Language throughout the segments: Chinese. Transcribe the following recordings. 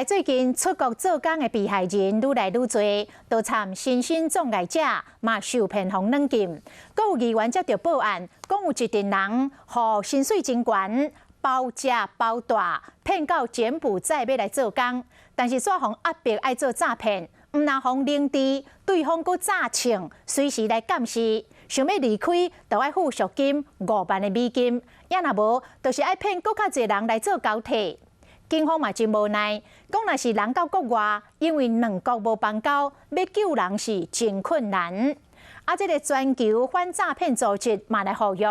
来最近出国做工的被害人愈来愈多，都惨新兴障碍者嘛受骗风软禁。阁有议员接到报案，讲有一群人互薪水真悬，包食包住，骗到柬埔寨要来做工，但是煞互压迫爱做诈骗，毋但互领地，对方阁诈请，随时来监视。想要离开，就要付赎金5万的美金，也若无，就是爱骗阁较侪人来做交替。警方嘛真无奈，讲若是人到国外，因为两国无邦交，要救人是真困难。这个全球反诈骗组织嘛来呼吁，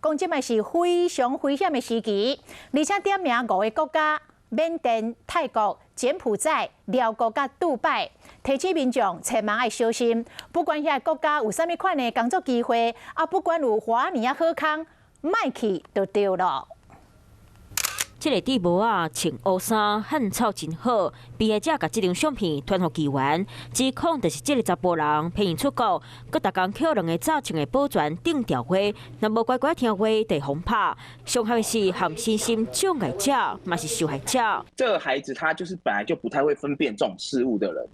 讲即卖是非常危险的时期，而且点名5个国家：缅甸、泰国、柬埔寨、寮国甲杜拜，提醒民众千万要小心。不管遐国家有啥物款的工作机会，不管有偌尔啊好康，莫去就对了。这个地模啊，穿乌衫，汗臭真好。被害者把这张相片传互议员，指控就是这个查甫人骗因出国，佮逐工捡两个诈骗的保全顶吊话，若无乖乖听话，得轰拍。伤害的是含身心障碍者，嘛是受害者。这个孩子他就是本来就不太会分辨这种事物的人，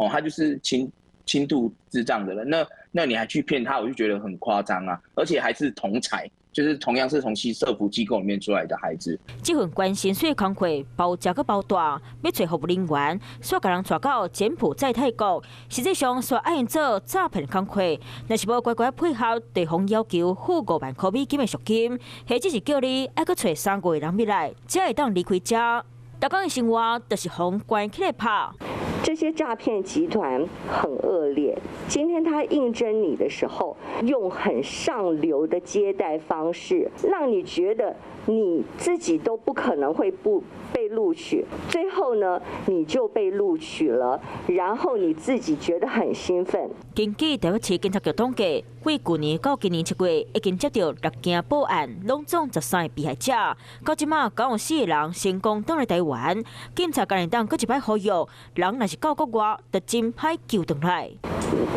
他就是轻度智障的人。那你还去骗他，我就觉得很夸张啊！而且还是同侪。就是同样是从社福机构里面出来的孩子，这份关心水工课包食佮包大，要找服务人员，煞甲人带到柬埔寨泰国，实际上煞爱因做诈骗工课，若是无乖乖配合，对方要求付5万块美金的赎金，或者是叫你爱佮找3个人要来，才会当离开遮。逐工的生活就是互关起来拍。这些诈骗集团很恶劣。今天他应征你的时候，用很上流的接待方式，让你觉得你自己都不可能会不被录取，最后呢，你就被录取了，然后你自己觉得很兴奋。根据台北市警察局统计，为去年到今年7月，已经接到6件报案，拢总13个被害者。到即马94个人成功返来台湾。警察今日当搁一摆呼吁，人若是到国外，就真歹救回来。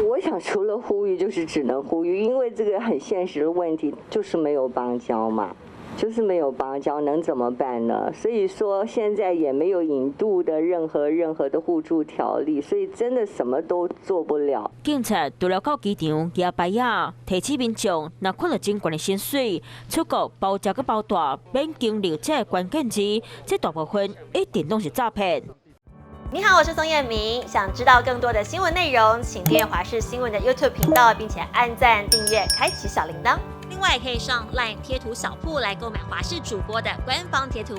我想除了呼吁，就是只能呼吁，因为这个很现实的问题，就是没有邦交嘛。就是没有邦交，能怎么办呢？所以说现在也没有引渡的任何的互助条例，所以真的什么都做不了。警察除了到机场举牌仔，提醒民众，若看到真悬的薪水，出国包食佮包大，免经历这个关键字，这大部分一定都是诈骗。你好，我是宋彦明。想知道更多的新闻内容，请订阅华视新闻的 YouTube 频道，并且按赞、订阅、开启小铃铛。另外，可以上 LINE 贴图小铺来购买华视主播的官方贴图。